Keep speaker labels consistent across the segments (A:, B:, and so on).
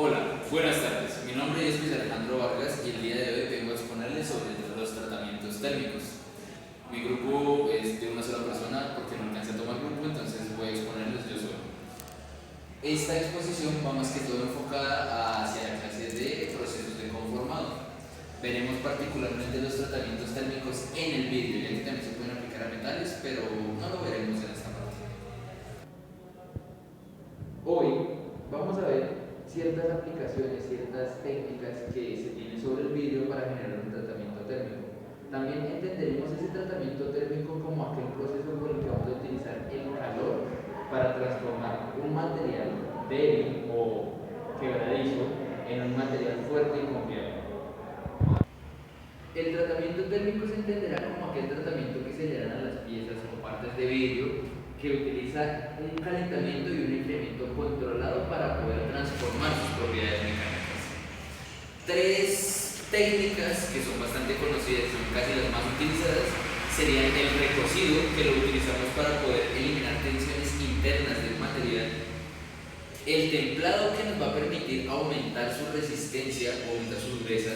A: Hola, buenas tardes. Mi nombre es Luis Alejandro Vargas y el día de hoy vengo a exponerles sobre los tratamientos térmicos. Mi grupo es de una sola persona porque no alcancé a tomar grupo, entonces voy a exponerles yo solo. Esta exposición va más que todo enfocada hacia la clase de procesos de conformado. Veremos particularmente los tratamientos térmicos en el vidrio, ya que también se pueden aplicar a metales, pero no lo veremos en esta parte. Hoy vamos a ver ciertas aplicaciones, ciertas técnicas que se tienen sobre el vidrio para generar un tratamiento térmico. También entenderemos ese tratamiento térmico como aquel proceso por el que vamos a utilizar el calor para transformar un material débil o quebradizo en un material fuerte y confiable. El tratamiento térmico se entenderá como aquel tratamiento que se le dan a las piezas o partes de vidrio que utiliza un calentamiento y un enfriamiento controlado para poder transformar sus propiedades mecánicas. Tres técnicas que son bastante conocidas y son casi las más utilizadas serían el recocido, que lo utilizamos para poder eliminar tensiones internas del material, el templado, que nos va a permitir aumentar su resistencia o aumentar su dureza,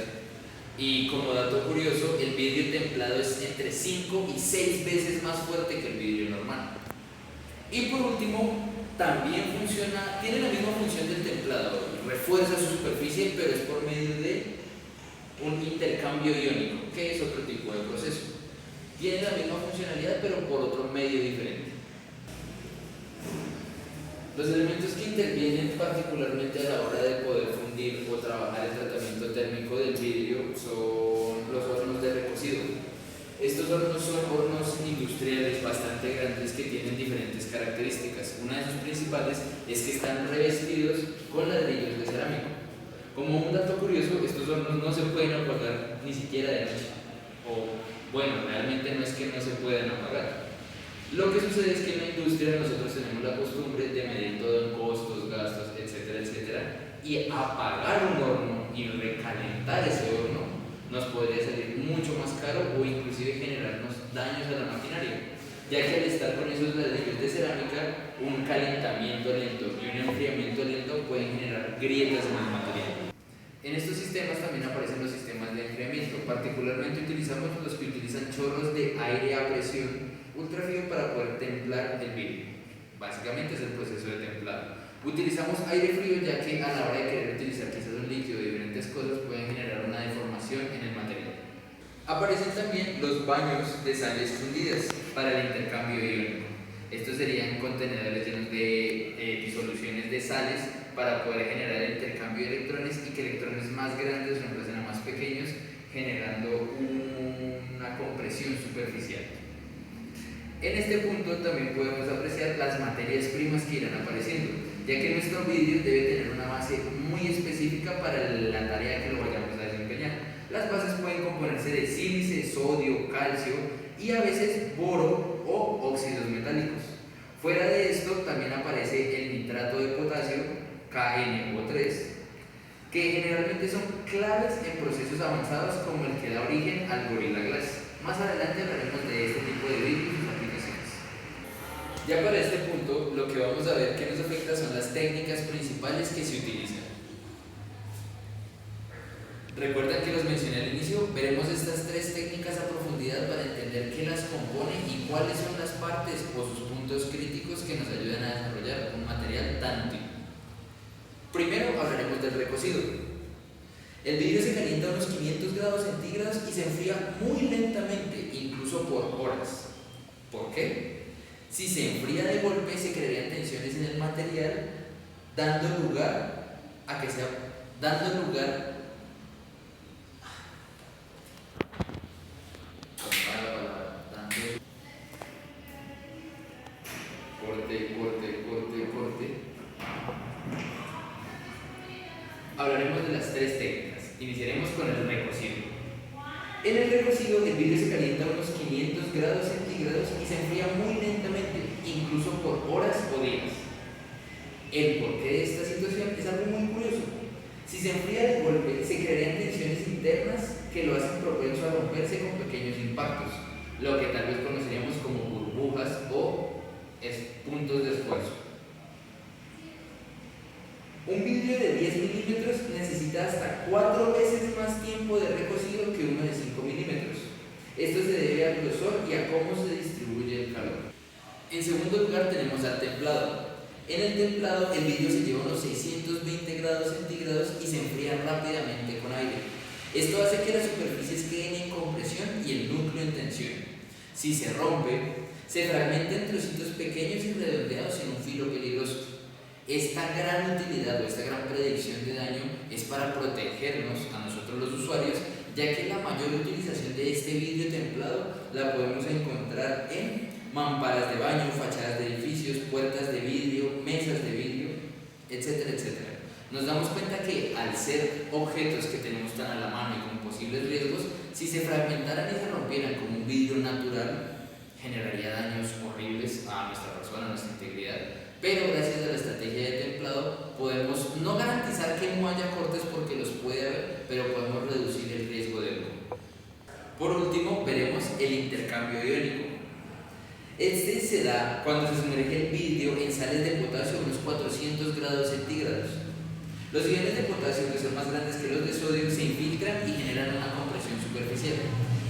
A: y como dato curioso, el vidrio templado es entre 5 y 6 veces más fuerte que el vidrio normal. Y por último, también tiene la misma función del templado, refuerza su superficie, pero es por medio de un intercambio iónico, que es otro tipo de proceso. Tiene la misma funcionalidad, pero por otro medio diferente. Los elementos que intervienen particularmente a la hora de poder fundir o trabajar el tratamiento térmico del vidrio son los hornos de recocido. Estos hornos son hornos industriales bastante grandes que tienen diferentes características. Una de sus principales es que están revestidos con ladrillos de cerámica. Como un dato curioso, estos hornos no se pueden apagar ni siquiera de noche. O bueno, realmente no es que no se puedan apagar. Lo que sucede es que en la industria nosotros tenemos la costumbre de medir todo en costos, gastos, etcétera, etcétera, y apagar un horno y recalentar ese horno nos podría salir mucho más caro o inclusive generarnos daños a la maquinaria, ya que al estar con esos ladrillos de cerámica, un calentamiento lento y un enfriamiento lento pueden generar grietas en el material. En estos sistemas también aparecen los sistemas de enfriamiento. Particularmente utilizamos los que utilizan chorros de aire a presión ultrafrío para poder templar el vidrio. Básicamente es el proceso de templado. Utilizamos aire frío ya que a la hora de querer utilizar quizás un líquido de diferentes cosas pueden generar una deformación en el material. Aparecen también los baños de sales fundidas para el intercambio iónico. Estos serían contenedores llenos de disoluciones de sales para poder generar el intercambio de electrones y que electrones más grandes reemplacen a más pequeños, generando una compresión superficial. En este punto también podemos apreciar las materias primas que irán apareciendo, ya que nuestro vidrio debe tener una base muy específica para la tarea que lo vayamos a desempeñar. Las bases pueden componerse de sílice, sodio, calcio y a veces boro o óxidos metálicos. Fuera de esto también aparece el nitrato de potasio, KNO3, que generalmente son claves en procesos avanzados como el que da origen al Gorilla Glass. Más adelante hablaremos de este tipo de vidrio y sus aplicaciones. Ya para este punto, lo que vamos a ver que nos afecta son las técnicas principales que se utilizan. Recuerdan que los mencioné al inicio, veremos estas tres técnicas a profundidad para entender qué las compone y cuáles son las partes o sus puntos críticos que nos ayudan a desarrollar un material tan útil. Primero hablaremos del recocido. El vidrio se calienta a unos 500 grados centígrados y se enfría muy lentamente, incluso por horas. ¿Por qué? Si se enfría de golpe se crearían tensiones en el material, dando lugar a que sea Hablaremos de las tres técnicas. Iniciaremos con el recocido. En el recocido, el vidrio se calienta a unos 500 grados centígrados y se enfría muy lentamente, incluso por horas o días. El porqué de esta situación es algo muy curioso. Si se enfría de golpe, se crearían tensiones internas que lo hacen propenso a romperse con pequeños impactos, lo que tal vez conoceríamos como burbujas o puntos de esfuerzo. Un vidrio de 10 milímetros necesita hasta 4 veces más tiempo de recocido que uno de 5 milímetros. Esto se debe al grosor y a cómo se distribuye el calor. En segundo lugar tenemos al templado. En el templado el vidrio se lleva unos 620 grados centígrados y se enfría rápidamente con aire. Esto hace que las superficies queden en compresión y el núcleo en tensión. Si se rompe, se fragmenta en trocitos pequeños y redondeados en un filo peligroso. Esta gran utilidad o esta gran predicción de daño es para protegernos a nosotros los usuarios, ya que la mayor utilización de este vidrio templado la podemos encontrar en mamparas de baño, fachadas de edificios, puertas de vidrio, mesas de vidrio, etcétera, etcétera. Nos damos cuenta que al ser objetos que tenemos tan a la mano y con posibles riesgos, si se fragmentaran y se rompieran como un vidrio natural, generaría daños horribles a nuestra persona, a nuestra integridad. Pero gracias a la estrategia de templado podemos no garantizar que no haya cortes porque los puede haber, pero podemos reducir el riesgo de humo. Por último, veremos el intercambio iónico. Este se da cuando se sumerge el vidrio en sales de potasio a unos 400 grados centígrados. Los iones de potasio, que son más grandes que los de sodio, se infiltran y generan una compresión superficial.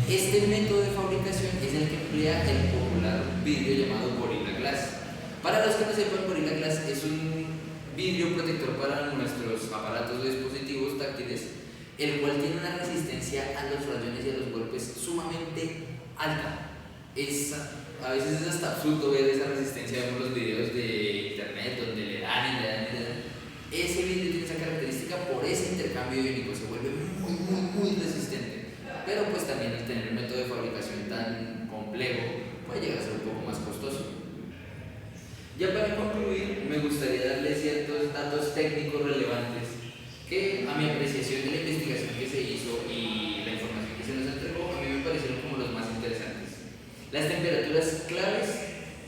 A: Este método de fabricación es el que emplea el popular vidrio llamado Gorilla Glass. Para los que no sepan, Gorilla Glass es un vidrio protector para nuestros aparatos o dispositivos táctiles, el cual tiene una resistencia a los rayones y a los golpes sumamente alta. A veces es hasta absurdo ver esa resistencia. Vemos los videos de internet donde le dan. Ese vidrio tiene esa característica por ese intercambio iónico, se vuelve muy resistente. Pero pues también al tener un método de fabricación tan complejo puede llegar a ser un poco más costoso. Ya para concluir, me gustaría darles ciertos datos técnicos relevantes que a mi apreciación de la investigación que se hizo y la información que se nos entregó, a mí me parecieron como los más interesantes. Las temperaturas claves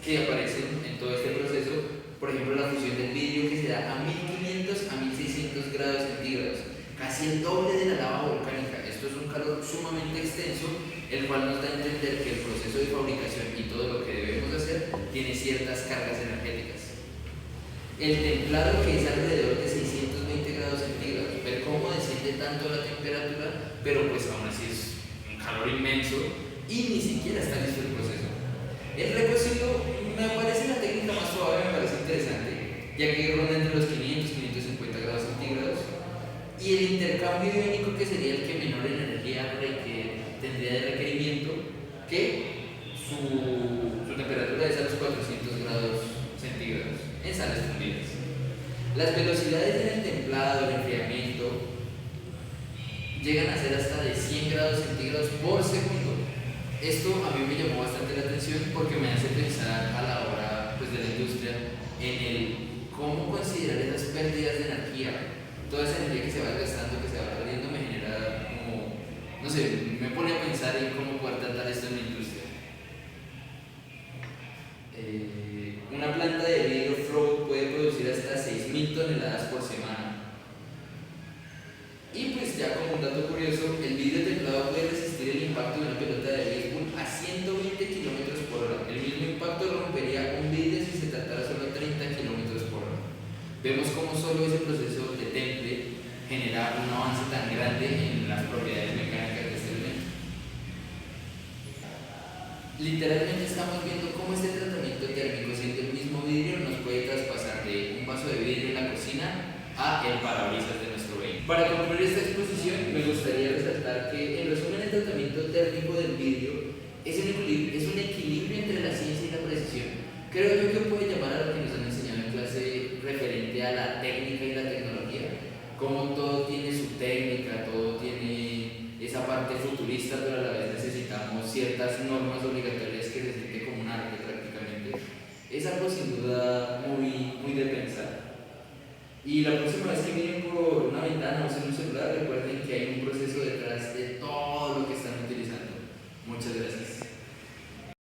A: que aparecen en todo este proceso, por ejemplo la fusión del vidrio que se da a 1500 a 1600 grados centígrados, casi el doble de la lava volcánica. Esto es un calor sumamente extenso, el cual nos da a entender que el proceso de fabricación y todo lo que debemos hacer tiene ciertas cargas energéticas. El templado, que es alrededor de 620 grados centígrados, ver cómo desciende tanto la temperatura, pero pues aún así es un calor inmenso y ni siquiera está listo el proceso. El recocido me parece la técnica más suave, me parece interesante, ya que ronda entre los 500 y 550 grados centígrados, y el intercambio iónico, que sería el que menor energía tendría de requerimiento, que su temperatura es a los 400 grados centígrados en sales fundidas. Las velocidades en el templado, el enfriamiento, llegan a ser hasta de 100 grados centígrados por segundo. Esto a mí me llamó bastante la atención porque me hace pensar a la hora pues, de la industria en el cómo considerar esas pérdidas de energía. Toda esa energía que se va gastando, que se va perdiendo, me genera como, no sé, me pone a pensar en cómo poder tratar esto en la industria. Una planta de vidrio Flow puede producir hasta 6.000 toneladas por semana. Y pues ya como un dato curioso, el vidrio templado puede resistir el impacto de una pelota de béisbol a 120 km por hora. El mismo impacto rompería un vidrio si se tratara solo a 30 km por hora. Vemos cómo solo ese proceso de temple genera un avance tan grande en las propiedades mecánicas de este elemento. Literalmente estamos viendo cómo este tratamiento térmico, siendo el mismo vidrio, nos puede traspasar de un vaso de vidrio en la cocina a el parabrisas de nuestro vehículo. Para concluir esta exposición, me gustaría resaltar que, en resumen, el tratamiento térmico del vidrio es un equilibrio entre la ciencia y la precisión. Creo yo que puede llamar a lo que nos han enseñado en clase referente a la técnica y la tecnología, como todo tiene su técnica, todo tiene esa parte futurista, pero a la vez necesitamos ciertas normas obligatorias que se siente como un arte prácticamente. Es algo sin duda muy de pensar. Y la próxima vez que miren por una ventana o en un celular, recuerden que hay un proceso detrás de todo lo que están utilizando. Muchas gracias.